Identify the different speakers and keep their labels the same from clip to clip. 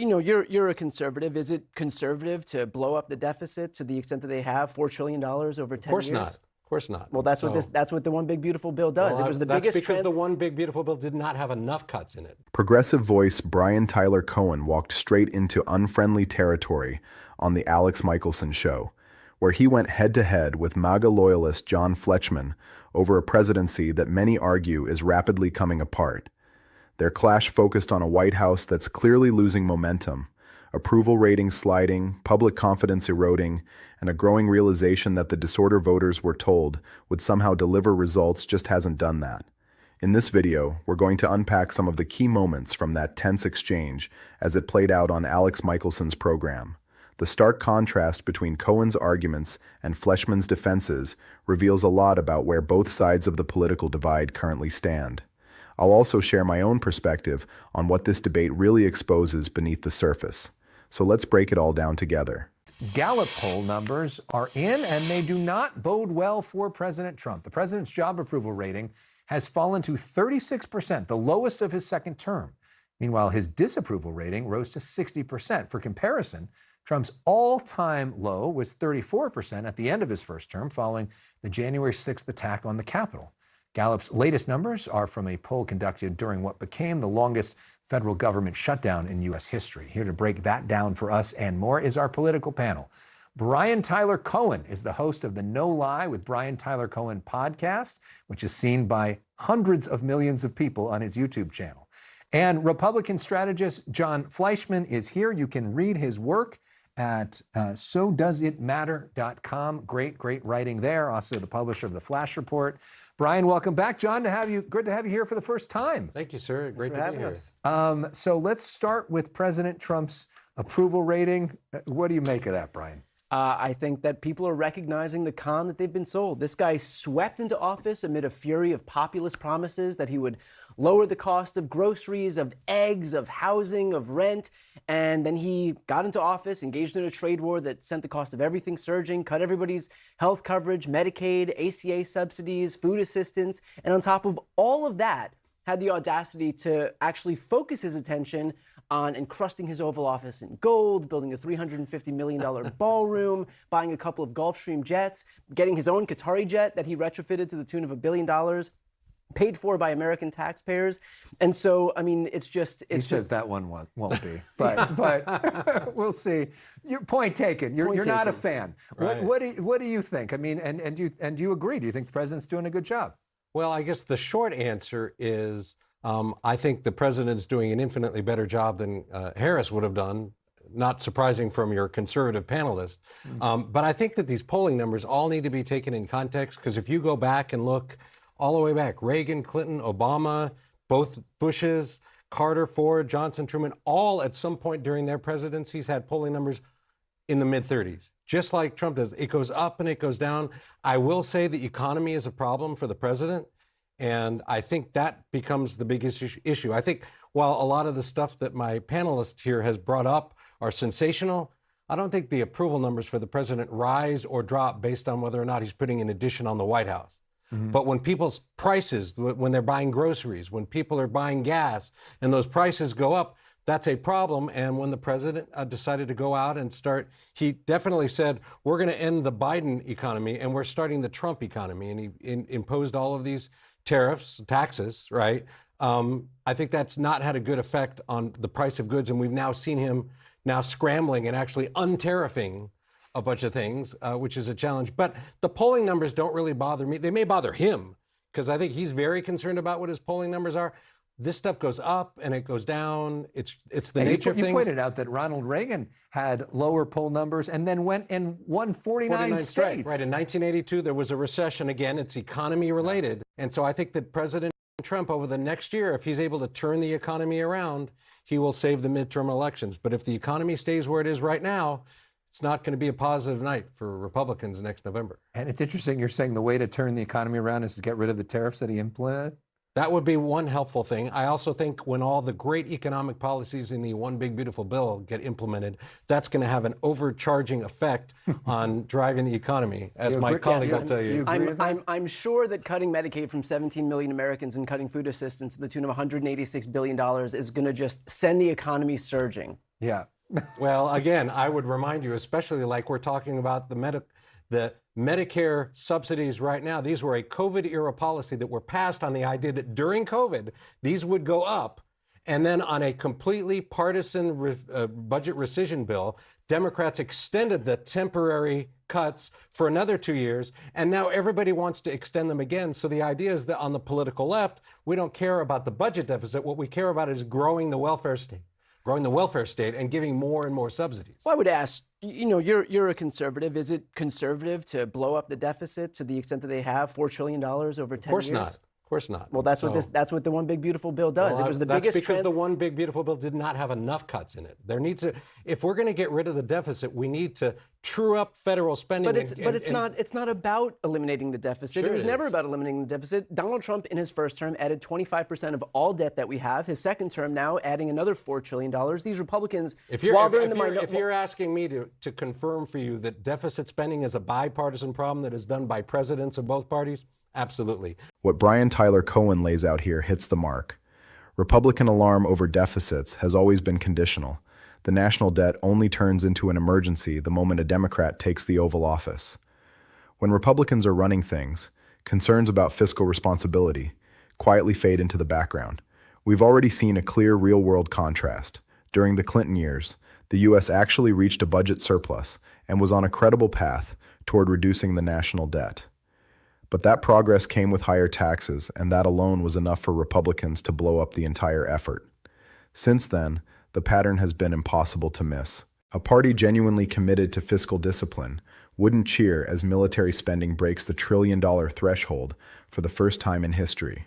Speaker 1: you're a conservative. Is it conservative to blow up the deficit to the extent that they have $4 trillion over 10 years?
Speaker 2: Of course not. Of course not.
Speaker 1: Well, that's what the One Big Beautiful Bill does.
Speaker 2: Well,
Speaker 1: It was the
Speaker 2: that's
Speaker 1: biggest
Speaker 2: because the One Big Beautiful Bill did not have enough cuts in it.
Speaker 3: Progressive voice Brian Tyler Cohen walked straight into unfriendly territory on the Alex Michaelson show, where he went head-to-head with MAGA loyalist Jon Fleischman over a presidency that many argue is rapidly coming apart. Their clash focused on a White House that's clearly losing momentum, approval ratings sliding, public confidence eroding, and a growing realization that the disorder voters were told would somehow deliver results just hasn't done that. In this video, we're going to unpack some of the key moments from that tense exchange as it played out on Alex Michaelson's program. The stark contrast between Cohen's arguments and Fleischman's defenses reveals a lot about where both sides of the political divide currently stand. I'll also share my own perspective on what this debate really exposes beneath the surface. So let's break it all down together.
Speaker 4: Gallup poll numbers are in, and they do not bode well for President Trump. The president's job approval rating has fallen to 36%, the lowest of his second term. Meanwhile, his disapproval rating rose to 60%. For comparison, Trump's all-time low was 34% at the end of his first term, following the January 6th attack on the Capitol. Gallup's latest numbers are from a poll conducted during what became the longest federal government shutdown in U.S. history. Here to break that down for us and more is our political panel. Brian Tyler Cohen is the host of the No Lie with Brian Tyler Cohen podcast, which is seen by hundreds of millions of people on his YouTube channel. And Republican strategist Jon Fleischman is here. You can read his work at SoDoesItMatter.com. Great writing there. Also the publisher of the Flash Report. Brian, welcome back. John, good to have you here for the first time.
Speaker 2: Thank you, sir. Great to be here.
Speaker 4: So let's start with President Trump's approval rating. What do you make of that, Brian?
Speaker 1: I think that people are recognizing the con that they've been sold. This guy swept into office amid a fury of populist promises that he would lower the cost of groceries, of eggs, of housing, of rent. And then he got into office, engaged in a trade war that sent the cost of everything surging, cut everybody's health coverage, Medicaid, ACA subsidies, food assistance. And on top of all of that, had the audacity to actually focus his attention on encrusting his Oval Office in gold, building a $350 million ballroom, buying a couple of Gulfstream jets, getting his own Qatari jet that he retrofitted to the tune of $1 billion, paid for by American taxpayers. And so, I mean, it's just...
Speaker 4: He says that one won't be, but we'll see. Your point taken. You're not a fan. Right. What do you think? I mean, and do you agree? Do you think the president's doing a good job?
Speaker 2: Well, I guess the short answer is I think the president's doing an infinitely better job than Harris would have done, not surprising from your conservative panelist. But I think that these polling numbers all need to be taken in context, because if you go back and look all the way back, Reagan, Clinton, Obama, both Bushes, Carter, Ford, Johnson, Truman, all at some point during their presidencies had polling numbers in the mid-30s. Just like Trump does. It goes up and it goes down. I will say the economy is a problem for the president, and I think that becomes the biggest issue. I think while a lot of the stuff that my panelist here has brought up are sensational, I don't think the approval numbers for the president rise or drop based on whether or not he's putting an addition on the White House. But when people's prices, when they're buying groceries, when people are buying gas and those prices go up, that's a problem. And when the president decided to go out and start, he definitely said, we're going to end the Biden economy and we're starting the Trump economy. And he imposed all of these tariffs, taxes, right? I think that's not had a good effect on the price of goods. And we've now seen him now scrambling and actually untariffing a bunch of things, which is a challenge. But the polling numbers don't really bother me. They may bother him, because I think he's very concerned about what his polling numbers are. This stuff goes up and it goes down. It's the nature of things.
Speaker 4: You pointed out that Ronald Reagan had lower poll numbers and then went and won 49 states.
Speaker 2: Right. In 1982, there was a recession. Again, it's economy related. And so I think that President Trump over the next year, if he's able to turn the economy around, he will save the midterm elections. But if the economy stays where it is right now, it's not going to be a positive night for Republicans next November.
Speaker 4: And it's interesting you're saying the way to turn the economy around is to get rid of the tariffs that he implemented.
Speaker 2: That would be one helpful thing. I also think when all the great economic policies in the One Big Beautiful Bill get implemented, that's going to have an overcharging effect on driving the economy, as my colleague will tell you.
Speaker 1: I'm sure that cutting Medicaid from 17 million Americans and cutting food assistance to the tune of $186 billion is going to just send the economy surging.
Speaker 4: Yeah.
Speaker 2: Well, again, I would remind you, especially like we're talking about the Medicare subsidies right now. These were a COVID era policy that were passed on the idea that during COVID, these would go up. And then on a completely partisan budget rescission bill, Democrats extended the temporary cuts for another 2 years. And now everybody wants to extend them again. So the idea is that on the political left, we don't care about the budget deficit. What we care about is growing the welfare state and giving more and more subsidies.
Speaker 1: Well, I would ask, you're a conservative. Is it conservative to blow up the deficit to the extent that they have $4 trillion over 10 years?
Speaker 2: Of course not. Of course not.
Speaker 1: Well, that's what the One Big Beautiful Bill does.
Speaker 2: Well,
Speaker 1: it was the
Speaker 2: that's
Speaker 1: biggest
Speaker 2: because the One Big Beautiful Bill did not have enough cuts in it. If we're going to get rid of the deficit, we need to true up federal spending.
Speaker 1: But it's not about eliminating the deficit.
Speaker 2: Sure
Speaker 1: it was
Speaker 2: it
Speaker 1: never
Speaker 2: is.
Speaker 1: about eliminating the deficit. Donald Trump in his first term added 25% of all debt that we have. His second term now adding another $4 trillion. These Republicans,
Speaker 2: if you're asking me to confirm for you that deficit spending is a bipartisan problem that is done by presidents of both parties, absolutely.
Speaker 3: What Brian Tyler Cohen lays out here hits the mark. Republican alarm over deficits has always been conditional. The national debt only turns into an emergency the moment a Democrat takes the Oval Office. When Republicans are running things, concerns about fiscal responsibility quietly fade into the background. We've already seen a clear real-world contrast. During the Clinton years, the U.S. actually reached a budget surplus and was on a credible path toward reducing the national debt. But that progress came with higher taxes, and that alone was enough for Republicans to blow up the entire effort. Since then, the pattern has been impossible to miss. A party genuinely committed to fiscal discipline wouldn't cheer as military spending breaks the $1 trillion threshold for the first time in history.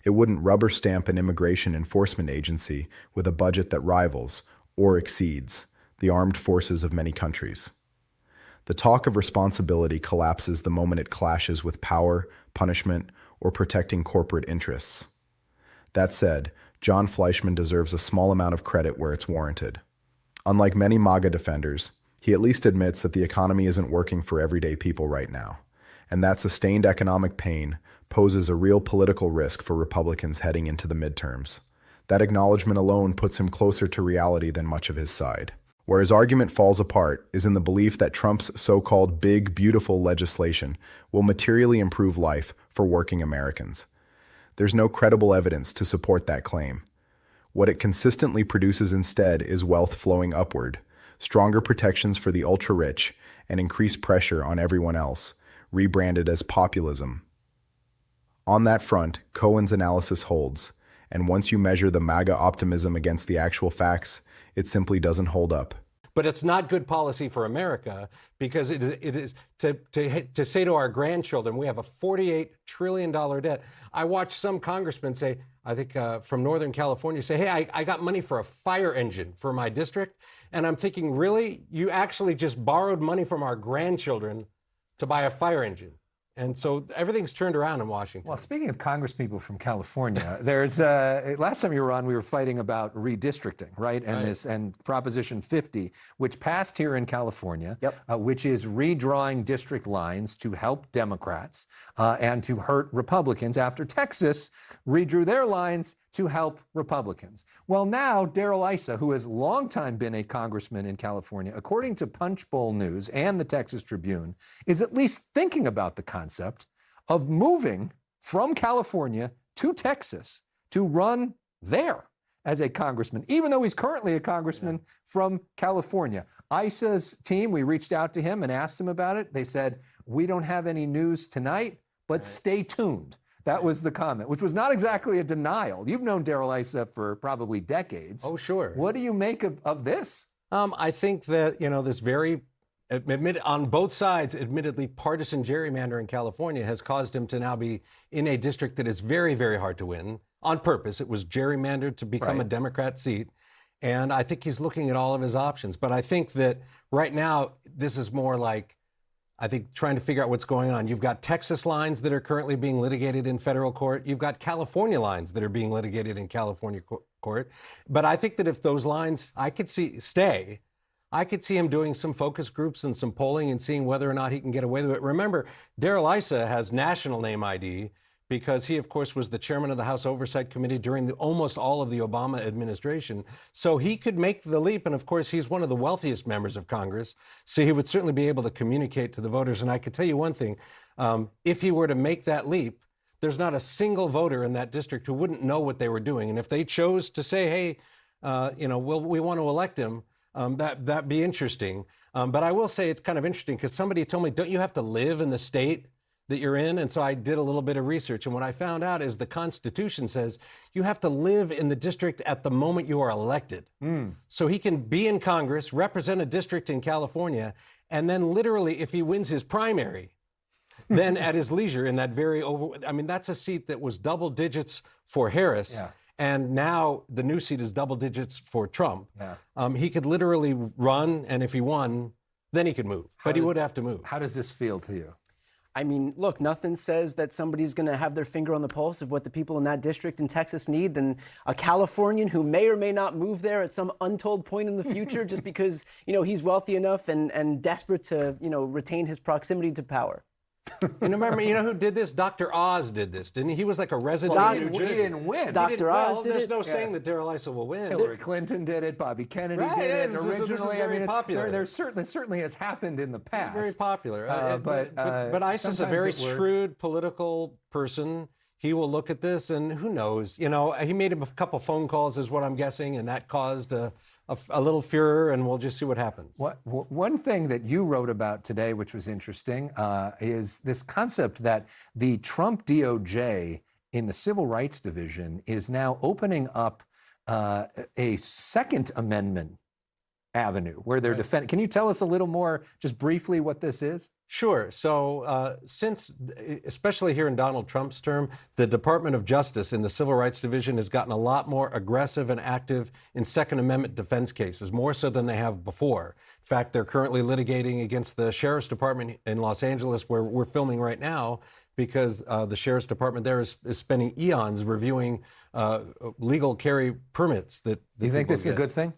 Speaker 3: It wouldn't rubber stamp an immigration enforcement agency with a budget that rivals, or exceeds, the armed forces of many countries. The talk of responsibility collapses the moment it clashes with power, punishment, or protecting corporate interests. That said, Jon Fleischman deserves a small amount of credit where it's warranted. Unlike many MAGA defenders, he at least admits that the economy isn't working for everyday people right now, and that sustained economic pain poses a real political risk for Republicans heading into the midterms. That acknowledgement alone puts him closer to reality than much of his side. Where his argument falls apart is in the belief that Trump's so-called big, beautiful legislation will materially improve life for working Americans. There's no credible evidence to support that claim. What it consistently produces instead is wealth flowing upward, stronger protections for the ultra-rich, and increased pressure on everyone else, rebranded as populism. On that front, Cohen's analysis holds, and once you measure the MAGA optimism against the actual facts, it simply doesn't hold up.
Speaker 2: But it's not good policy for America because it is to say to our grandchildren, we have a $48 trillion debt. I watched some congressmen say, I think from Northern California, say, hey, I got money for a fire engine for my district. And I'm thinking, really? You actually just borrowed money from our grandchildren to buy a fire engine. And so everything's turned around in Washington.
Speaker 4: Well, speaking of congresspeople from California, there's last time you were on, we were fighting about redistricting, right? And Proposition 50, which passed here in California, which is redrawing district lines to help Democrats and to hurt Republicans after Texas redrew their lines to help Republicans. Well, now Darrell Issa, who has long time been a congressman in California, according to Punchbowl News and the Texas Tribune, is at least thinking about the concept of moving from California to Texas to run there as a congressman, even though he's currently a congressman from California. Issa's team, we reached out to him and asked him about it. They said, we don't have any news tonight, but stay tuned. That was the comment, which was not exactly a denial. You've known Darrell Issa for probably decades.
Speaker 2: Oh, sure.
Speaker 4: What do you make of this?
Speaker 2: I think that, this very, on both sides, admittedly partisan gerrymander in California has caused him to now be in a district that is very, very hard to win on purpose. It was gerrymandered to become a Democrat seat. And I think he's looking at all of his options. But I think that right now, this is more like, trying to figure out what's going on. You've got Texas lines that are currently being litigated in federal court. You've got California lines that are being litigated in California court. But I think that if those lines, I could see him doing some focus groups and some polling and seeing whether or not he can get away with it. Remember, Darrell Issa has national name ID because he, of course, was the chairman of the House Oversight Committee during almost all of the Obama administration. So he could make the leap. And of course, he's one of the wealthiest members of Congress. So he would certainly be able to communicate to the voters. And I could tell you one thing, if he were to make that leap, there's not a single voter in that district who wouldn't know what they were doing. And if they chose to say, hey, we want to elect him, that'd be interesting. But I will say it's kind of interesting because somebody told me, don't you have to live in the state that you're in? And so I did a little bit of research. And what I found out is the Constitution says you have to live in the district at the moment you are elected. So he can be in Congress, represent a district in California, and then literally, if he wins his primary, then at his leisure in that that's a seat that was double digits for Harris. Yeah. And now the new seat is double digits for Trump. Yeah. He could literally run, and if he won, then he could move. But he would have to move.
Speaker 4: How does this feel to you?
Speaker 1: I mean, look, nothing says that somebody's going to have their finger on the pulse of what the people in that district in Texas need than a Californian who may or may not move there at some untold point in the future just because, he's wealthy enough and desperate to, retain his proximity to power.
Speaker 2: And remember, who did this? Dr. Oz did this, didn't he? He was like a resident of New Jersey.
Speaker 4: He didn't win.
Speaker 1: Dr. Oz did
Speaker 2: There's
Speaker 1: it.
Speaker 2: no saying that Darrell Issa will win.
Speaker 4: Hillary Clinton did it. Bobby Kennedy did it.
Speaker 2: This is very popular.
Speaker 4: There certainly has happened in the past.
Speaker 2: Very popular. But Issa's a very shrewd political person. He will look at this, and who knows? He made a couple phone calls, is what I'm guessing, and that caused a little furor, and we'll just see what happens.
Speaker 4: One thing that you wrote about today, which was interesting, is this concept that the Trump DOJ in the Civil Rights Division is now opening up a Second Amendment avenue where they're defending. Can you tell us a little more, just briefly, what this is?
Speaker 2: Sure. So since, especially here in Donald Trump's term, the Department of Justice in the Civil Rights Division has gotten a lot more aggressive and active in Second Amendment defense cases, more so than they have before. In fact, they're currently litigating against the Sheriff's Department in Los Angeles, where we're filming right now, because the Sheriff's Department there is spending eons reviewing legal carry permits that
Speaker 4: Do you think this is a good thing?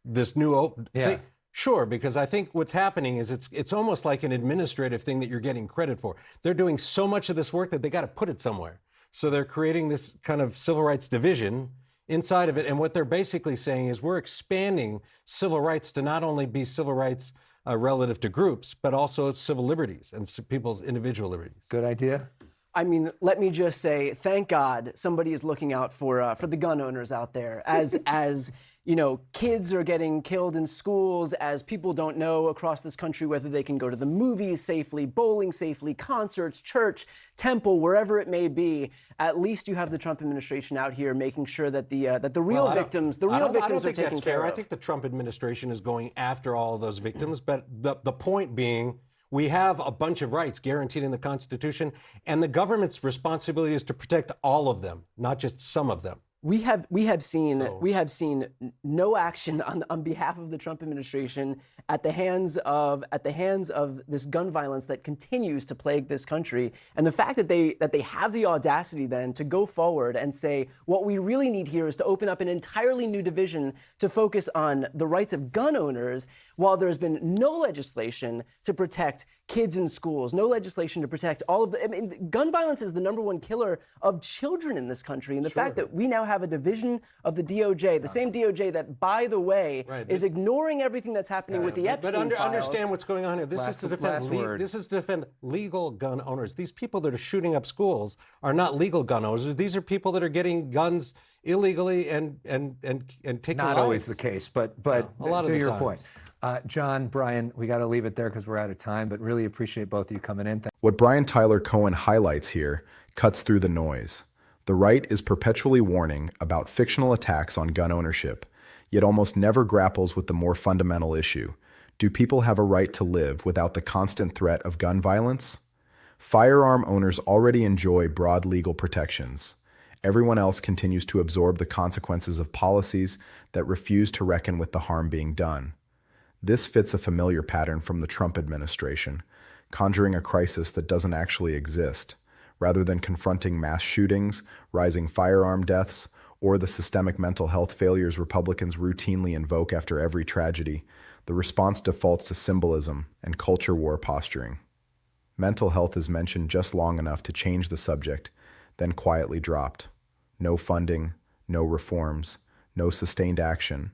Speaker 2: This new thing? Sure, because I think what's happening is it's almost like an administrative thing that you're getting credit for. They're doing so much of this work that they got to put it somewhere. So they're creating this kind of civil rights division inside of it. And what they're basically saying is we're expanding civil rights to not only be civil rights relative to groups, but also civil liberties and people's individual liberties.
Speaker 4: Good idea.
Speaker 1: I mean, let me just say, thank God somebody is looking out for the gun owners out there. As kids are getting killed in schools, as people don't know across this country whether they can go to the movies safely, bowling safely, concerts, church, temple, wherever it may be. At least you have the Trump administration out here making sure that the real victims are taken care of.
Speaker 2: I think the Trump administration is going after all of those victims, but the point being, we have a bunch of rights guaranteed in the Constitution, and the government's responsibility is to protect all of them, not just some of them.
Speaker 1: We have seen no action on behalf of the Trump administration at the hands of this gun violence that continues to plague this country. And the fact that they have the audacity then to go forward and say what we really need here is to open up an entirely new division to focus on the rights of gun owners, while there's been no legislation to protect kids in schools, no legislation to protect all of the. I mean, gun violence is the #1 killer of children in this country, and the fact that we now have a division of the DOJ, the same DOJ that, by the way, is ignoring everything that's happening with the Epstein files.
Speaker 2: Understand what's going on here. This is to defend legal gun owners. These people that are shooting up schools are not legal gun owners. These are people that are getting guns illegally and taking
Speaker 4: Not
Speaker 2: lives.
Speaker 4: always the case, but
Speaker 2: a lot
Speaker 4: to
Speaker 2: of the
Speaker 4: your
Speaker 2: times.
Speaker 4: point. John, Brian, we got to leave it there because we're out of time, but really appreciate both of you coming in.
Speaker 3: What Brian Tyler Cohen highlights here cuts through the noise. The right is perpetually warning about fictional attacks on gun ownership, yet almost never grapples with the more fundamental issue. Do people have a right to live without the constant threat of gun violence? Firearm owners already enjoy broad legal protections. Everyone else continues to absorb the consequences of policies that refuse to reckon with the harm being done. This fits a familiar pattern from the Trump administration, conjuring a crisis that doesn't actually exist. Rather than confronting mass shootings, rising firearm deaths, or the systemic mental health failures Republicans routinely invoke after every tragedy, the response defaults to symbolism and culture war posturing. Mental health is mentioned just long enough to change the subject, then quietly dropped. No funding, no reforms, no sustained action,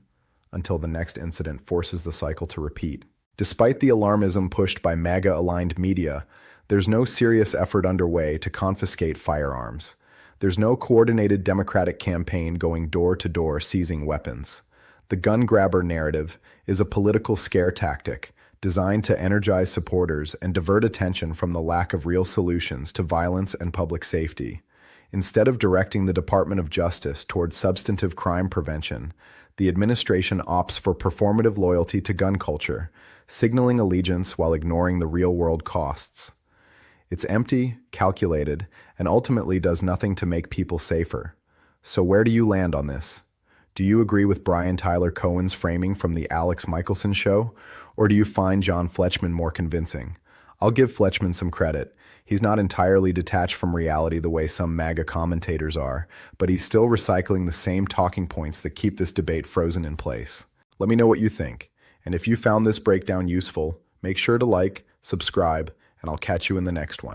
Speaker 3: until the next incident forces the cycle to repeat. Despite the alarmism pushed by MAGA-aligned media, there's no serious effort underway to confiscate firearms. There's no coordinated Democratic campaign going door to door seizing weapons. The gun grabber narrative is a political scare tactic designed to energize supporters and divert attention from the lack of real solutions to violence and public safety. Instead of directing the Department of Justice towards substantive crime prevention, the administration opts for performative loyalty to gun culture, signaling allegiance while ignoring the real-world costs. It's empty, calculated, and ultimately does nothing to make people safer. So where do you land on this? Do you agree with Brian Tyler Cohen's framing from the Alex Michaelson show, or do you find Jon Fleischman more convincing? I'll give Fleischman some credit. He's not entirely detached from reality the way some MAGA commentators are, but he's still recycling the same talking points that keep this debate frozen in place. Let me know what you think. And if you found this breakdown useful, make sure to like, subscribe, and I'll catch you in the next one.